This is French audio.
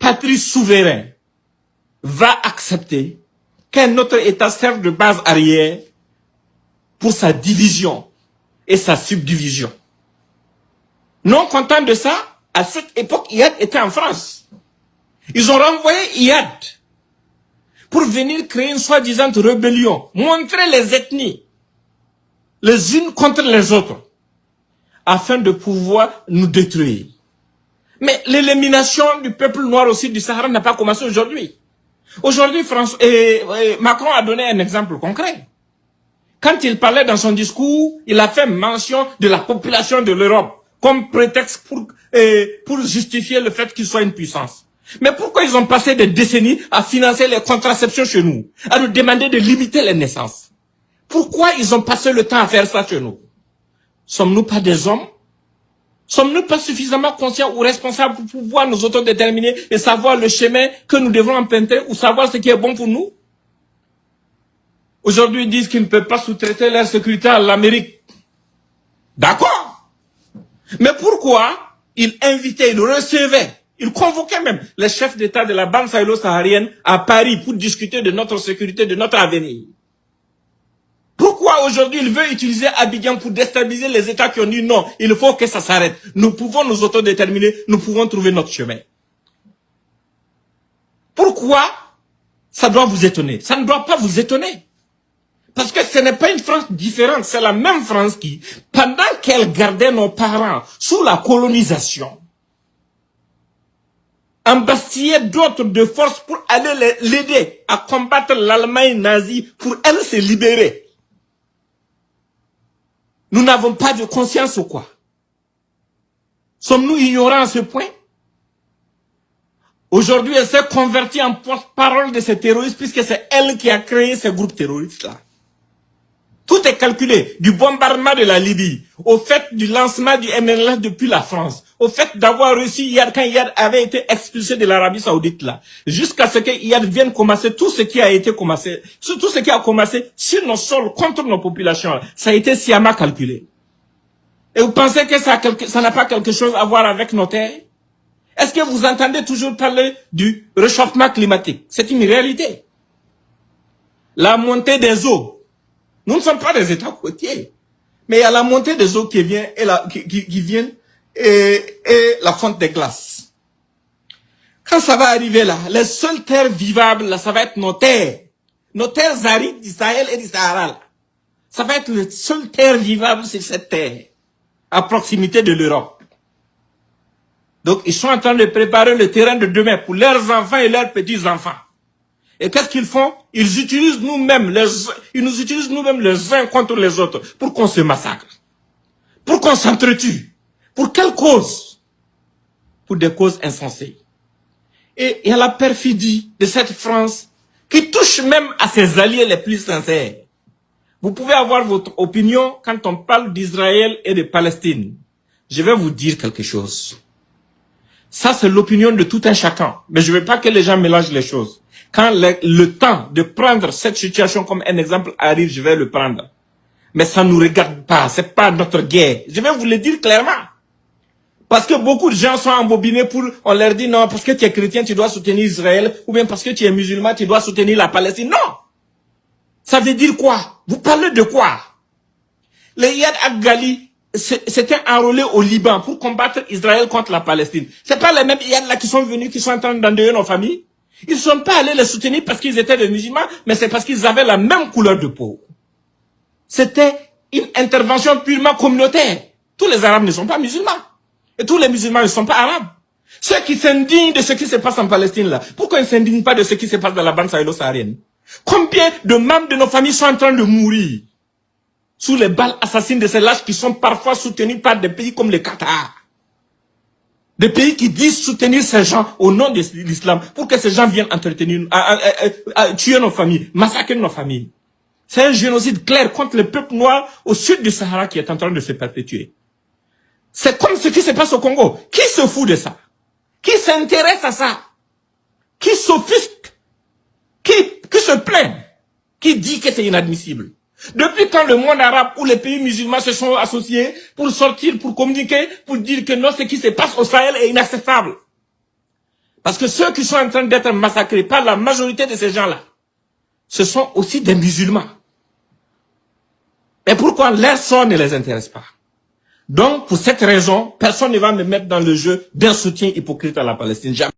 patrie souveraine va accepter qu'un autre État serve de base arrière pour sa division et sa subdivision? Non content de ça, à cette époque, Iyad était en France. Ils ont renvoyé Iyad pour venir créer une soi-disant rébellion, montrer les ethnies les unes contre les autres, afin de pouvoir nous détruire. Mais l'élimination du peuple noir au sud du Sahara n'a pas commencé aujourd'hui. Aujourd'hui, Macron a donné un exemple concret. Quand il parlait dans son discours, il a fait mention de la population de l'Europe comme prétexte pour justifier le fait qu'il soit une puissance. Mais pourquoi ils ont passé des décennies à financer les contraceptions chez nous, à nous demander de limiter les naissances? Pourquoi ils ont passé le temps à faire ça chez nous? Sommes-nous pas des hommes? Sommes-nous pas suffisamment conscients ou responsables pour pouvoir nous autodéterminer et savoir le chemin que nous devons emprunter ou savoir ce qui est bon pour nous? Aujourd'hui, ils disent qu'ils ne peuvent pas sous-traiter leur sécurité à l'Amérique. D'accord. Mais pourquoi ils invitaient, ils recevaient, ils convoquaient même les chefs d'État de la bande sahélo-saharienne à Paris pour discuter de notre sécurité, de notre avenir? Pourquoi aujourd'hui il veut utiliser Abidjan pour déstabiliser les États qui ont dit non, il faut que ça s'arrête. Nous pouvons nous autodéterminer, nous pouvons trouver notre chemin. Pourquoi ça doit vous étonner? Ça ne doit pas vous étonner. Parce que ce n'est pas une France différente, c'est la même France qui, pendant qu'elle gardait nos parents sous la colonisation, embastillait d'autres de force pour aller l'aider à combattre l'Allemagne nazie pour elle se libérer. Nous n'avons pas de conscience ou quoi? Sommes-nous ignorants à ce point? Aujourd'hui, elle s'est convertie en porte-parole de ces terroristes puisque c'est elle qui a créé ces groupes terroristes-là. Tout est calculé, du bombardement de la Libye, au fait du lancement du MNLF depuis la France, au fait d'avoir reçu Iyad quand Iyad avait été expulsé de l'Arabie Saoudite là, jusqu'à ce que Iyad vienne commencer tout ce qui a été commencé, tout ce qui a commencé sur nos sols contre nos populations, ça a été sciemment calculé. Et vous pensez que ça n'a pas quelque chose à voir avec nos terres? Est-ce que vous entendez toujours parler du réchauffement climatique? C'est une réalité. La montée des eaux. Nous ne sommes pas des États côtiers. Mais il y a la montée des eaux qui vient et la fonte des glaces. Quand ça va arriver là, les seules terres vivables là, ça va être nos terres. Nos terres arides du Sahel et du Sahara là. Ça va être les seules terres vivables sur cette terre, à proximité de l'Europe. Donc ils sont en train de préparer le terrain de demain pour leurs enfants et leurs petits-enfants. Et qu'est-ce qu'ils font? Ils utilisent nous-mêmes, ils nous utilisent nous-mêmes les uns contre les autres pour qu'on se massacre, pour qu'on s'entretue. Pour quelle cause? Pour des causes insensées. Et il y a la perfidie de cette France qui touche même à ses alliés les plus sincères. Vous pouvez avoir votre opinion quand on parle d'Israël et de Palestine. Je vais vous dire quelque chose. Ça, c'est l'opinion de tout un chacun. Mais je ne veux pas que les gens mélangent les choses. Quand le temps de prendre cette situation comme un exemple arrive, je vais le prendre. Mais ça ne nous regarde pas. C'est pas notre guerre. Je vais vous le dire clairement. Parce que beaucoup de gens sont embobinés pour, on leur dit non, parce que tu es chrétien, tu dois soutenir Israël, ou bien parce que tu es musulman, tu dois soutenir la Palestine. Non! Ça veut dire quoi? Vous parlez de quoi? Les Iyad Aghali s'étaient enrôlés au Liban pour combattre Israël contre la Palestine. C'est pas les mêmes Iyad là qui sont venus, qui sont en train d'endeuiller nos familles. Ils ne sont pas allés les soutenir parce qu'ils étaient des musulmans, mais c'est parce qu'ils avaient la même couleur de peau. C'était une intervention purement communautaire. Tous les Arabes ne sont pas musulmans. Et tous les musulmans ne sont pas arabes. Ceux qui s'indignent de ce qui se passe en Palestine là, pourquoi ils ne s'indignent pas de ce qui se passe dans la bande sahélo-saharienne? Combien de membres de nos familles sont en train de mourir sous les balles assassines de ces lâches qui sont parfois soutenus par des pays comme le Qatar? Des pays qui disent soutenir ces gens au nom de l'islam pour que ces gens viennent entretenir, tuer nos familles, massacrer nos familles. C'est un génocide clair contre le peuple noir au sud du Sahara qui est en train de se perpétuer. C'est comme ce qui se passe au Congo. Qui se fout de ça? Qui s'intéresse à ça? Qui s'offusque? Qui se plaint? Qui dit que c'est inadmissible? Depuis quand le monde arabe ou les pays musulmans se sont associés pour sortir, pour communiquer, pour dire que non, ce qui se passe au Sahel est inacceptable? Parce que ceux qui sont en train d'être massacrés par la majorité de ces gens-là, ce sont aussi des musulmans. Et pourquoi leur sort ne les intéresse pas? Donc, pour cette raison, personne ne va me mettre dans le jeu d'un soutien hypocrite à la Palestine. Jamais.